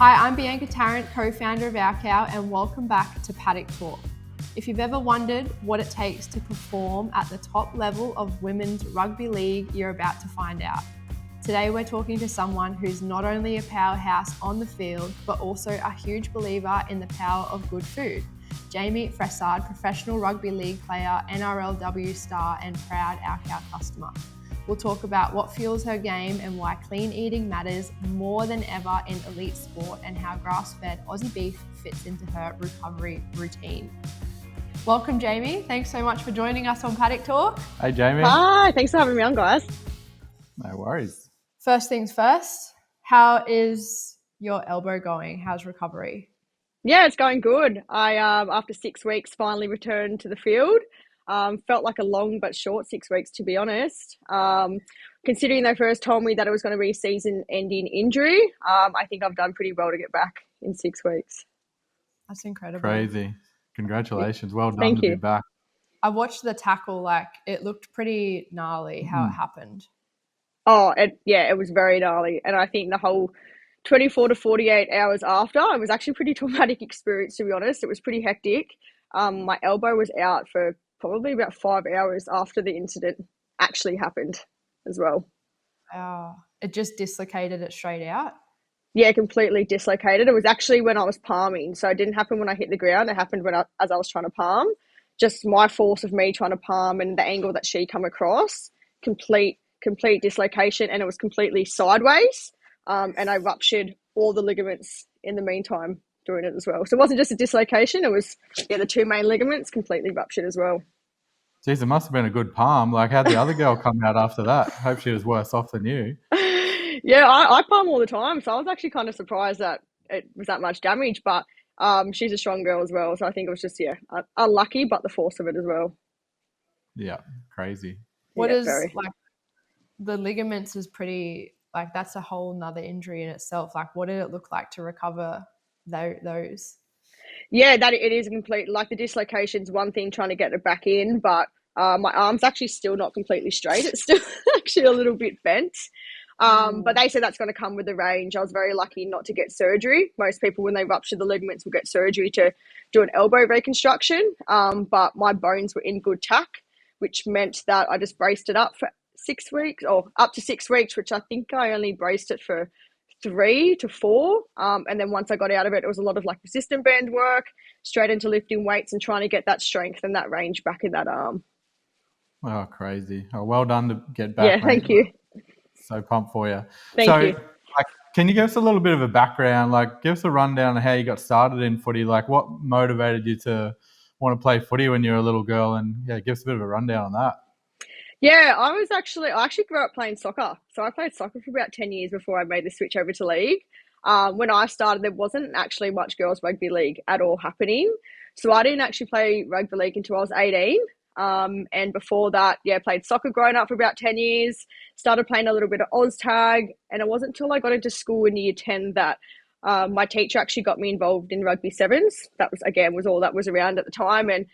Hi, I'm Bianca Tarrant, co-founder of Our Cow, and welcome back to Paddock Talk. If you've ever wondered what it takes to perform at the top level of women's rugby league, you're about to find out. Today we're talking to someone who's not only a powerhouse on the field, but also a huge believer in the power of good food. Jayme Fressard, professional rugby league player, NRLW star, and proud Our Cow customer. We'll talk about what fuels her game and why clean eating matters more than ever in elite sport, and how grass-fed Aussie beef fits into her recovery routine. Welcome, Jayme. Thanks so much for joining us on Paddock Talk. Hey, Jayme. Hi, thanks for having me on, guys. No worries. First things first, how is your elbow going? How's recovery? Yeah, it's going good. I, after 6 weeks, finally returned to the field. Felt like a long but short 6 weeks, to be honest. Considering they first told me that it was going to be a season-ending injury, I think I've done pretty well to get back in 6 weeks. That's incredible. Crazy. Congratulations. Well done Thank to you. be back. I watched the tackle, it looked pretty gnarly how it happened. Oh, it was very gnarly. And I think the whole 24 to 48 hours after, it was actually a pretty traumatic experience, to be honest. It was pretty hectic. My elbow was out for probably about 5 hours after the incident actually happened as well. It just dislocated it straight out? Yeah, completely dislocated. It was actually when I was palming. So it didn't happen when I hit the ground. It happened as I was trying to palm. Just my force of me trying to palm and the angle that she come across, complete dislocation, and it was completely sideways. And I ruptured all the ligaments in the meantime doing it as well. So it wasn't just a dislocation. It was, the two main ligaments completely ruptured as well. Jeez, it must have been a good palm. How'd the other girl come out after that? Hope she was worse off than you. Yeah, I palm all the time. So I was actually kind of surprised that it was that much damage. But she's a strong girl as well. So I think it was just, unlucky, but the force of it as well. Yeah, crazy. What is, the ligaments is pretty, that's a whole nother injury in itself. What did it look like to recover those? Yeah, that it is complete. The dislocation's one thing, trying to get it back in, but my arm's actually still not completely straight. It's still actually a little bit bent. But they said that's going to come with the range. I was very lucky not to get surgery. Most people, when they rupture the ligaments, will get surgery to do an elbow reconstruction. But my bones were in good tack, which meant that I just braced it up for 6 weeks, or up to 6 weeks, which I think I only braced it for 3 to 4. And then once I got out of it, it was a lot of resistant band work, straight into lifting weights and trying to get that strength and that range back in that arm. Oh, crazy. Oh, well done to get back. Yeah, thank you. So pumped for you. Thank you. Can you give us a little bit of a background? Give us a rundown of how you got started in footy. What motivated you to want to play footy when you were a little girl? And give us a bit of a rundown on that. Yeah, I actually grew up playing soccer. So I played soccer for about 10 years before I made the switch over to league. When I started, there wasn't actually much girls rugby league at all happening. So I didn't actually play rugby league until I was 18. And before that, played soccer growing up for about 10 years, started playing a little bit of Oz tag. And it wasn't until I got into school in year 10 that my teacher actually got me involved in rugby sevens. That was all that was around at the time. And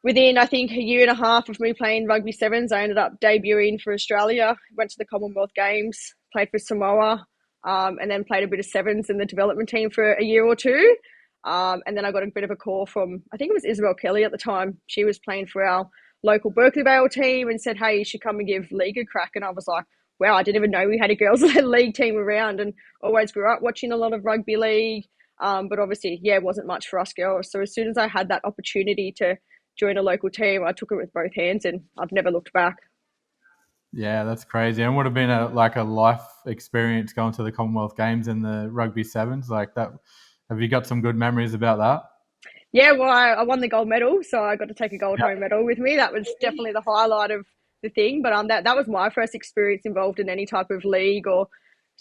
within, I think, a year and a half of me playing rugby sevens, I ended up debuting for Australia, went to the Commonwealth Games, played for Samoa, and then played a bit of sevens in the development team for a year or two. And then I got a bit of a call from, I think it was Isabel Kelly at the time. She was playing for our local Berkeley Vale team and said, hey, you should come and give league a crack. And I was like, wow, I didn't even know we had a girls' league team around, and always grew up watching a lot of rugby league. But obviously, it wasn't much for us girls. So as soon as I had that opportunity to join a local team, I took it with both hands, and I've never looked back. Yeah, that's crazy. And would have been a life experience going to the Commonwealth Games in the rugby sevens like that. Have you got some good memories about that? Yeah, well, I won the gold medal, so I got to take a gold home medal with me. That was definitely the highlight of the thing. But that was my first experience involved in any type of league, or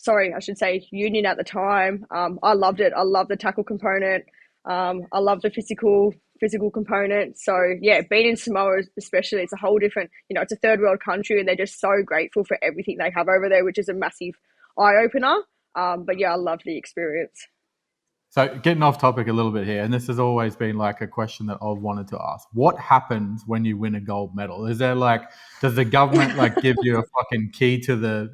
I should say union at the time. I loved it. I loved the tackle component. I love the physical component. So being in Samoa especially, it's a whole different, it's a third world country, and they're just so grateful for everything they have over there, which is a massive eye opener. But I love the experience. So getting off topic a little bit here, and this has always been like a question that I've wanted to ask. What happens when you win a gold medal? Is there like, does the government like give you a fucking key to the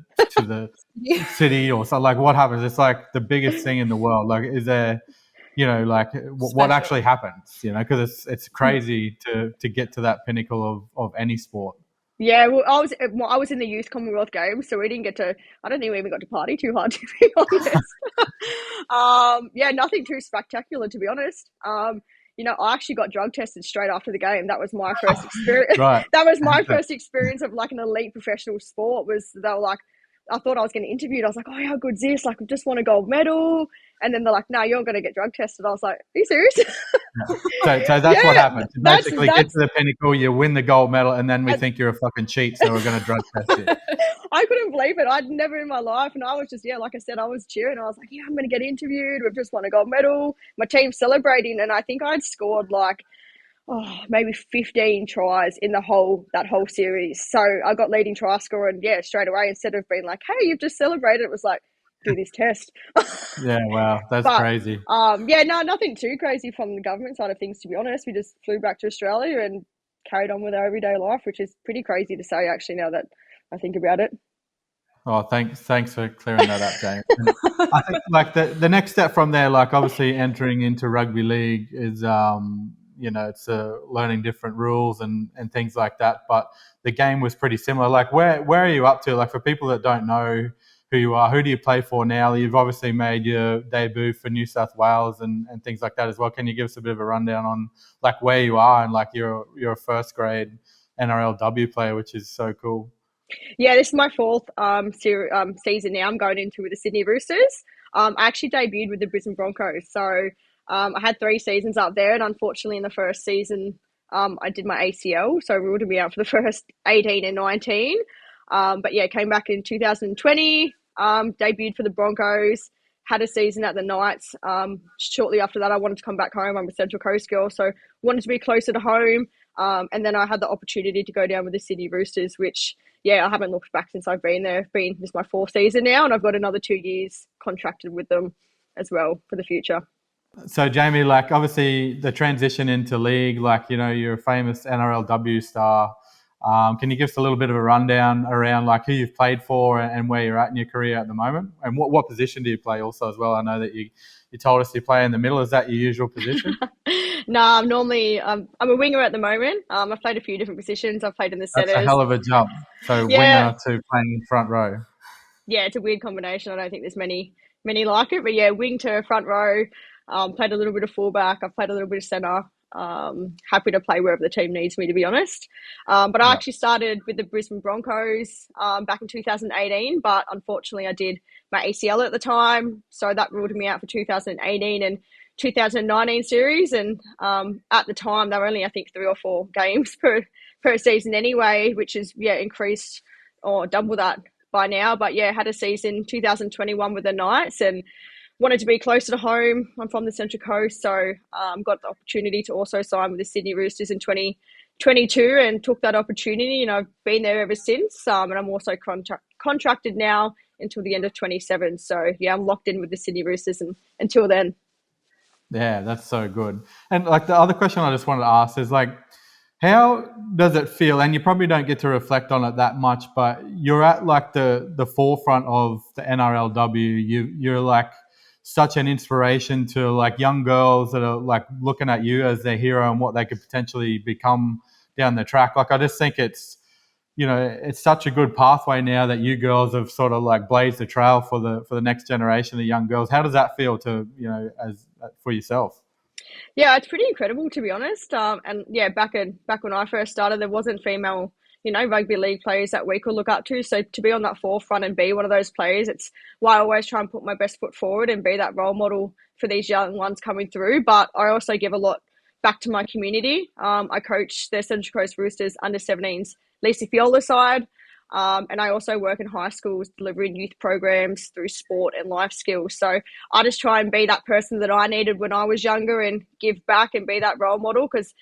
city or something? Like what happens? It's like the biggest thing in the world. Like, is there, like what actually happens? Because it's crazy to get to that pinnacle of any sport. Yeah, well, I was in the Youth Commonwealth Games, so we didn't get to. I don't think we even got to party too hard, to be honest. Yeah, nothing too spectacular, to be honest. I actually got drug tested straight after the game. That was my first experience. Right. That was my first experience of like an elite professional sport. They were like, I thought I was getting interviewed. I was like, oh, how good's this? Like, I just won a gold medal. And then they're like, no, you're going to get drug tested. I was like, are you serious? So that's what happens. You basically get to the pinnacle, you win the gold medal, and then we think you're a fucking cheat, so we're going to drug test you. I couldn't believe it. I'd never in my life. And I was just, like I said, I was cheering. I was like, I'm going to get interviewed. We've just won a gold medal. My team's celebrating. And I think I'd scored like, maybe 15 tries in that whole series. So I got leading try scorer, and straight away, instead of being like, hey, you've just celebrated, it was like, do this test. Yeah, wow, that's crazy. Nothing too crazy from the government side of things, to be honest. We just flew back to Australia and carried on with our everyday life, which is pretty crazy to say, actually, now that I think about it. Oh, thanks for clearing that up, Jayme. I think like the next step from there, like obviously entering into rugby league is it's learning different rules and things like that. But the game was pretty similar. Like where are you up to? Like for people that don't know who you are, who do you play for now? You've obviously made your debut for New South Wales and things like that as well. Can you give us a bit of a rundown on like where you are and like you're a first grade NRLW player, which is so cool. Yeah, this is my fourth season now. I'm going into with the Sydney Roosters. I actually debuted with the Brisbane Broncos. So I had 3 seasons up there, and unfortunately in the first season I did my ACL, so ruled me out for the first 18 and 19. But came back in 2020, debuted for the Broncos, had a season at the Knights. Shortly after that, I wanted to come back home. I'm a Central Coast girl, so wanted to be closer to home. And then I had the opportunity to go down with the Sydney Roosters, which, I haven't looked back since I've been there. This is my 4th season now, and I've got another 2 years contracted with them as well for the future. So, Jayme, like obviously the transition into league, like, you're a famous NRLW star. Can you give us a little bit of a rundown around like who you've played for and where you're at in your career at the moment? And what position do you play also as well? I know that you told us you play in the middle. Is that your usual position? No, I'm normally I'm a winger at the moment. I've played a few different positions. I've played in the centres. That's a hell of a jump. So winger to playing front row. Yeah, it's a weird combination. I don't think there's many like it. But wing to front row. Played a little bit of fullback. I've played a little bit of centre. Happy to play wherever the team needs me, to be honest. But I actually started with the Brisbane Broncos back in 2018, but unfortunately I did my ACL at the time, so that ruled me out for 2018 and 2019 series. And at the time they were only, I think, 3 or 4 games per season anyway, which is increased or double that by now. But had a season 2021 with the Knights and wanted to be closer to home. I'm from the Central Coast, so got the opportunity to also sign with the Sydney Roosters in 2022 and took that opportunity, and I've been there ever since. And I'm also contracted now until the end of 27. So, I'm locked in with the Sydney Roosters until then. Yeah, that's so good. And like the other question I just wanted to ask is like, how does it feel? And you probably don't get to reflect on it that much, but you're at like the forefront of the NRLW. You're like such an inspiration to like young girls that are like looking at you as their hero and what they could potentially become down the track. Like I just think it's such a good pathway now that you girls have sort of like blazed the trail for the next generation of young girls. How does that feel to as for yourself? Yeah, it's pretty incredible, to be honest. And back when I first started, there wasn't female rugby league players that we could look up to. So to be on that forefront and be one of those players, it's why I always try and put my best foot forward and be that role model for these young ones coming through. But I also give a lot back to my community. I coach the Central Coast Roosters under-17s Lisa Fiola side. And I also work in high schools delivering youth programs through sport and life skills. So I just try and be that person that I needed when I was younger and give back and be that role model. Because,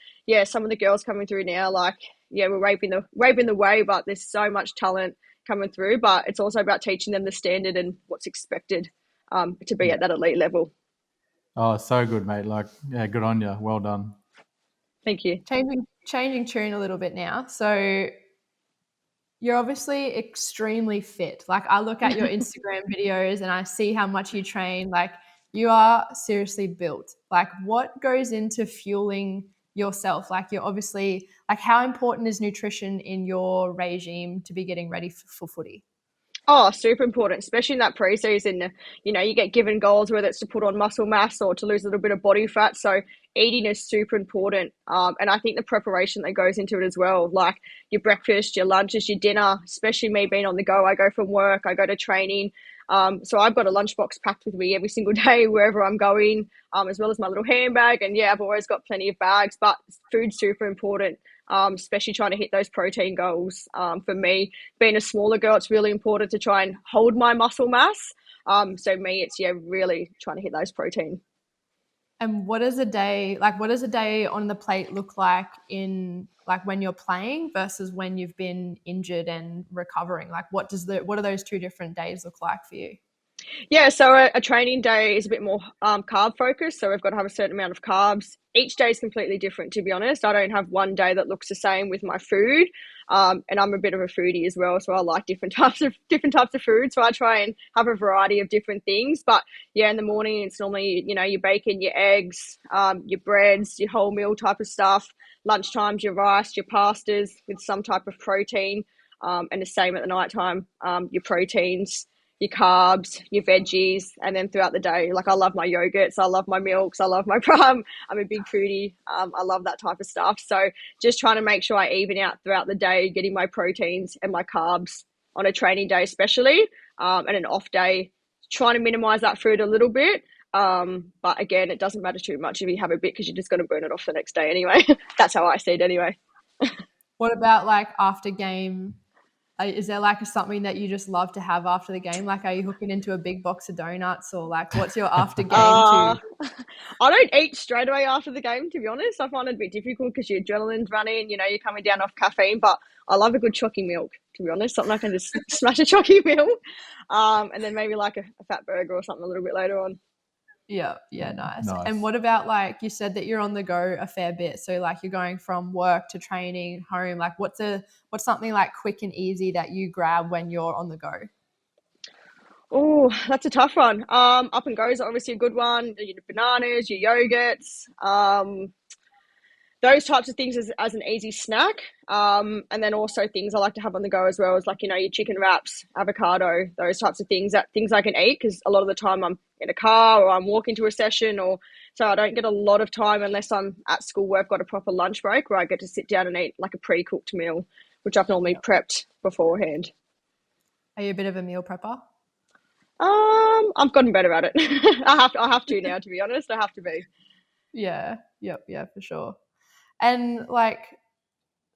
some of the girls coming through now, like, we're waving the way, but there's so much talent coming through. But it's also about teaching them the standard and what's expected to be at that elite level. Oh, so good, mate. Like, yeah, good on you. Well done. Thank you. Changing tune a little bit now. So you're obviously extremely fit. Like I look at your Instagram videos and I see how much you train. Like you are seriously built. Like what goes into fueling yourself? Like you're obviously like how important is nutrition in your regime to be getting ready for footy? Oh, super important, especially in that pre-season. You get given goals, whether it's to put on muscle mass or to lose a little bit of body fat. So eating is super important. And I think the preparation that goes into it as well, like your breakfast, your lunches, your dinner, especially me being on the go. I go from work, I go to training. So I've got a lunchbox packed with me every single day wherever I'm going, as well as my little handbag. And yeah, I've always got plenty of bags, but food's super important. Especially trying to hit those protein goals. For me, being a smaller girl, it's really important to try and hold my muscle mass. So me, it's really trying to hit those protein. And what does a day on the plate look like in like when you're playing versus when you've been injured and recovering? Like what are those two different days look like for you? Yeah, so a training day is a bit more carb focused. So we've got to have a certain amount of carbs. Each day is completely different, to be honest. I don't have one day that looks the same with my food. And I'm a bit of a foodie as well, so I like different types of food. So I try and have a variety of different things. But yeah, in the morning it's normally your bacon, your eggs, your breads, your whole meal type of stuff. Lunchtimes, your rice, your pastas with some type of protein, and the same at the night time. Your proteins, your carbs, your veggies, and then throughout the day, like I love my yogurts, I love my milks, I love my I'm a big foodie. I love that type of stuff. So just trying to make sure I even out throughout the day, getting my proteins and my carbs on a training day, especially, and an off day, trying to minimize that food a little bit. But again, it doesn't matter too much if you have a bit because you're just going to burn it off the next day anyway. That's how I see it anyway. What about like after game? Is there like something that you just love to have after the game? Like, are you hooking into a big box of donuts or like what's your after game Uh, to? I don't eat straight away after the game, to be honest. I find it a bit difficult because your adrenaline's running, you're coming down off caffeine, but I love a good chalky milk, to be honest. Something I can just smash a chalky milk. And then maybe like a fat burger or something a little bit later on. Yeah, nice. And Nice. what about like you said that you're on the go a fair bit. So like you're going from work to training, home. Like what's something like quick and easy that you grab when you're on the go? Oh, that's a tough one. Up and goes are obviously a good one. Your bananas, your yogurts, those types of things as an easy snack. And then also things I like to have on the go as well as like, your chicken wraps, avocado, those types of things I can eat because a lot of the time I'm in a car or I'm walking to a session so I don't get a lot of time unless I'm at school where I've got a proper lunch break where I get to sit down and eat like a pre-cooked meal, which I've normally prepped beforehand. Are you a bit of a meal prepper? I've gotten better at it. I have to now, to be honest. I have to be. Yeah, yep, yeah, for sure. And like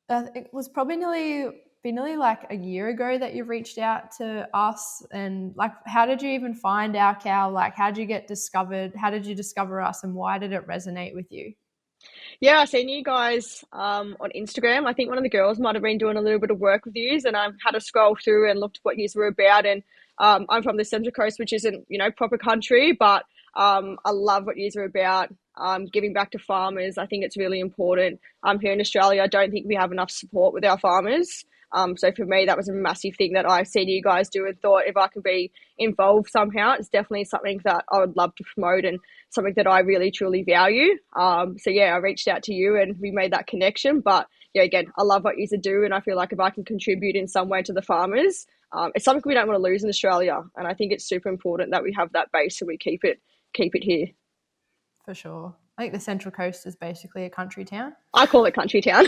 it was probably nearly like a year ago that you reached out to us, and like how did you even find our cow? Like how did you get discovered? How did you discover us, and why did it resonate with you? Yeah, I seen you guys on Instagram. I think one of the girls might have been doing a little bit of work with yous, and I had to scroll through and looked what yous were about. And I'm from the Central Coast, which isn't proper country, but I love what yous are about. Giving back to farmers, I think it's really important. Here in Australia, I don't think we have enough support with our farmers. So for me, that was a massive thing that I seen you guys do and thought if I can be involved somehow, it's definitely something that I would love to promote and something that I really truly value. So yeah, I reached out to you and we made that connection. But yeah, again, I love what you do, and I feel like if I can contribute in some way to the farmers, it's something we don't want to lose in Australia, and I think it's super important that we have that base so we keep it here. For sure. I think the Central Coast is basically a country town. I call it country town.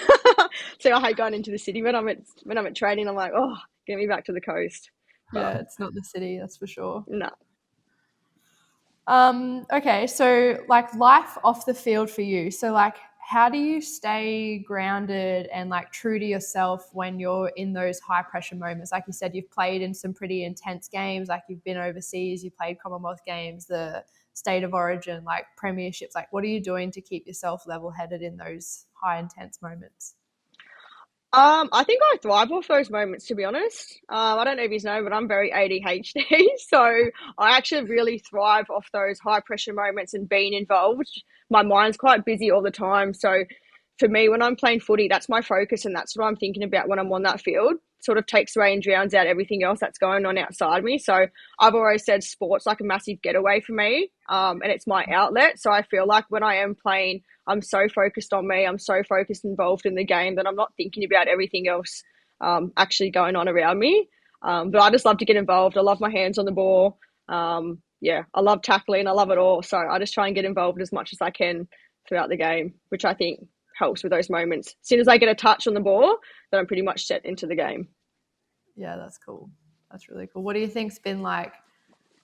So I hate going into the city when I'm at training. I'm like, oh, get me back to the coast. Yeah, it's not the city, that's for sure. No. Okay, so like life off the field for you. So like how do you stay grounded and like true to yourself when you're in those high pressure moments? Like you said, you've played in some pretty intense games, like you've been overseas, you played Commonwealth Games, the State of Origin, like premierships. Like what are you doing to keep yourself level headed in those high intense moments? I think I thrive off those moments, to be honest. I don't know if you know, but I'm very ADHD, so I actually really thrive off those high pressure moments and being involved. My mind's quite busy all the time, so for me, when I'm playing footy, that's my focus, and that's what I'm thinking about when I'm on that field. Sort of takes away and drowns out everything else that's going on outside me. So I've always said sports like a massive getaway for me, and it's my outlet. So I feel like when I am playing, I'm so focused on me. I'm so focused, involved in the game that I'm not thinking about everything else actually going on around me. But I just love to get involved. I love my hands on the ball. Yeah, I love tackling. I love it all. So I just try and get involved as much as I can throughout the game, which I think helps with those moments. As soon as I get a touch on the ball, then I'm pretty much set into the game. Yeah, that's cool. That's really cool. What do you think's been like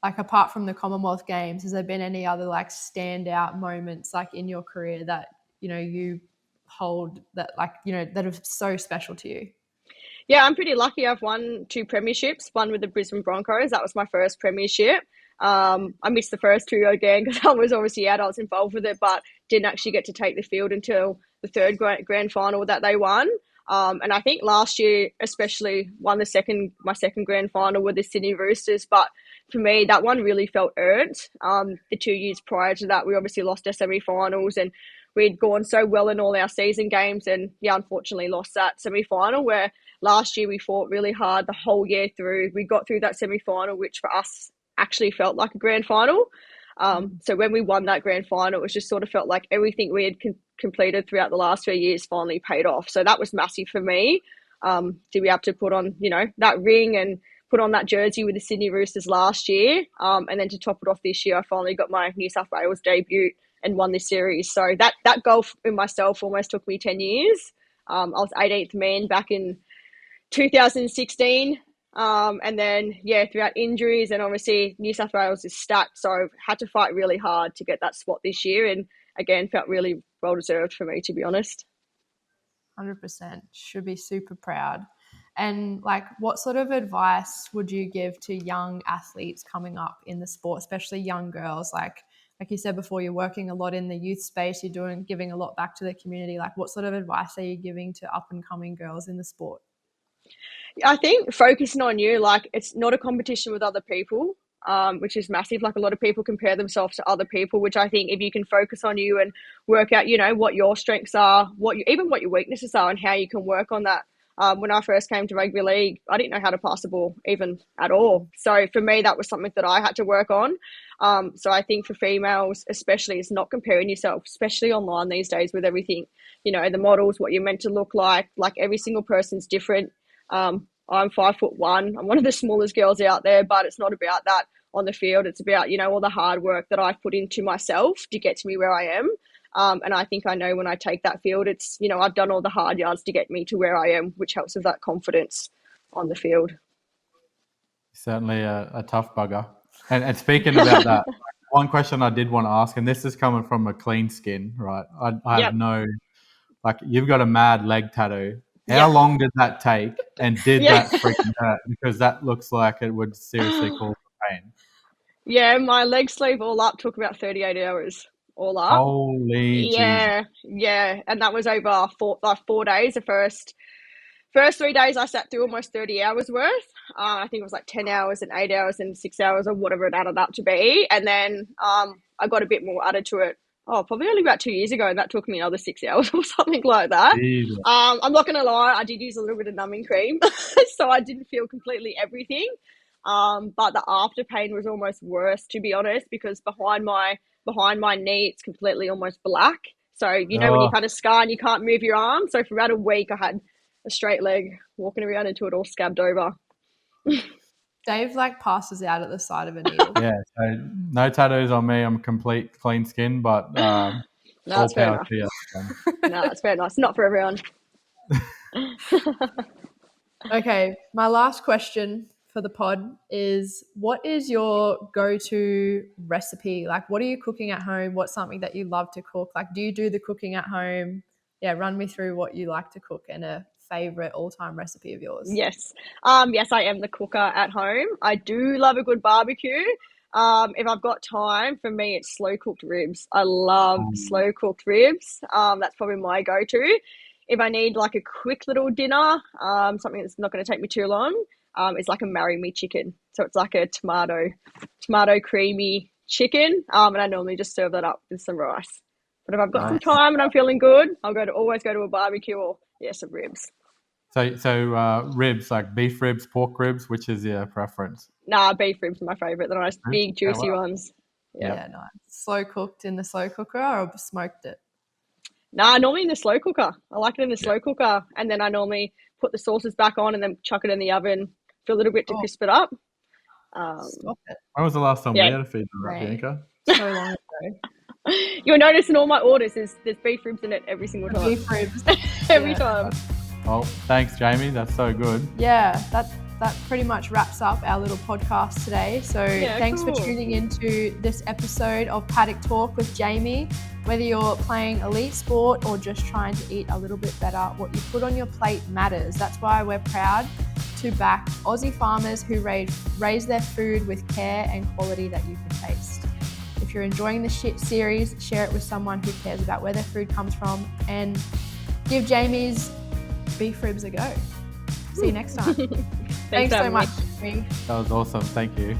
apart from the Commonwealth Games, has there been any other like standout moments like in your career that, you know, you hold that like, you know, that are so special to you? Yeah, I'm pretty lucky. I've won 2 premierships, one with the Brisbane Broncos. That was my first premiership. I missed the first 2 again because I was obviously out. I was involved with it, but didn't actually get to take the field until the third grand final that they won. And I think last year, especially, won my second grand final with the Sydney Roosters. But for me, that one really felt earned. The 2 years prior to that, we obviously lost our semi-finals, and we'd gone so well in all our season games, and yeah, unfortunately lost that semi-final. Where last year we fought really hard the whole year through. We got through that semi-final, which for us actually felt like a grand final. So when we won that grand final, it was just sort of felt like everything we had completed throughout the last 3 years finally paid off. So that was massive for me, to be able to put on, you know, that ring and put on that jersey with the Sydney Roosters last year. And then to top it off this year, I finally got my New South Wales debut and won this series. So that goal in myself almost took me 10 years. I was 18th man back in 2016. And then, yeah, throughout injuries, and obviously New South Wales is stacked, so I've had to fight really hard to get that spot this year, and again, felt really well-deserved for me, to be honest. 100%. Should be super proud. And like, what sort of advice would you give to young athletes coming up in the sport, especially young girls? Like you said before, you're working a lot in the youth space, giving a lot back to the community. Like, what sort of advice are you giving to up and coming girls in the sport? I think focusing on you, like, it's not a competition with other people, which is massive. Like, a lot of people compare themselves to other people, which I think if you can focus on you and work out, you know, what your strengths are, even what your weaknesses are, and how you can work on that. When I first came to rugby league, I didn't know how to pass the ball even at all. So for me, that was something that I had to work on. So I think for females, especially, it's not comparing yourself, especially online these days with everything, you know, the models, what you're meant to look like every single person's different. I'm 5'1". I'm one of the smallest girls out there, but it's not about that on the field. It's about, you know, all the hard work that I've put into myself to get to me where I am. And I think I know when I take that field, it's, you know, I've done all the hard yards to get me to where I am, which helps with that confidence on the field. Certainly a tough bugger. And speaking about that, one question I did want to ask, and this is coming from a clean skin, right? I have no, like, you've got a mad leg tattoo. How long did that take? And did that freaking hurt? Because that looks like it would seriously cause pain. Yeah, my leg sleeve all up took about 38 hours all up. Holy Jesus. Yeah. And that was over 4 days. The first 3 days I sat through almost 30 hours worth. I think it was like 10 hours and 8 hours and 6 hours or whatever it added up to be. And then I got a bit more added to it. Probably only about 2 years ago, and that took me another 6 hours or something like that. I'm not going to lie, I did use a little bit of numbing cream, so I didn't feel completely everything. But the after pain was almost worse, to be honest, because behind my knee, it's completely almost black. So, you know, when you kind of scar and you can't move your arm. So for about a week, I had a straight leg walking around until it all scabbed over. Dave like passes out at the side of a needle. Yeah, so no tattoos on me. I'm complete clean skin, but no, that's fair enough. No, that's fair enough. It's not for everyone. Okay, my last question for the pod is, what is your go-to recipe? Like, what are you cooking at home? What's something that you love to cook? Like, do you do the cooking at home? Yeah, run me through what you like to cook and a favorite all-time recipe of yours. Yes, yes, I am the cooker at home. I do love a good barbecue. If I've got time, for me, it's slow cooked ribs. I love slow cooked ribs. That's probably my go-to. if I need like a quick little dinner, something that's not going to take me too long, it's like a marry me chicken. So it's like a tomato creamy chicken, and I normally just serve that up with some rice. But if I've got some time and I'm feeling good, I'll always go to a barbecue or some ribs. So ribs, like beef ribs, pork ribs, which is your preference? Nah, beef ribs are my favourite. The nice big juicy ones. Yeah, nice. Slow cooked in the slow cooker or smoked it? Nah, normally in the slow cooker. I like it in the slow cooker, and then I normally put the sauces back on and then chuck it in the oven for a little bit to crisp it up. Stop it. When was the last time we had a feed on that, Bianca? So long ago. You'll notice in all my orders there's beef ribs in it every single time. Beef ribs. Every time. Well, thanks, Jayme. That's so good. Yeah, that pretty much wraps up our little podcast today. So thanks for tuning into this episode of Paddock Talk with Jayme. Whether you're playing elite sport or just trying to eat a little bit better, what you put on your plate matters. That's why we're proud to back Aussie farmers who raise their food with care and quality that you can taste. If you're enjoying the series, share it with someone who cares about where their food comes from, and give Jayme's beef ribs a go. See you next time. Thanks so much. That was awesome. Thank you.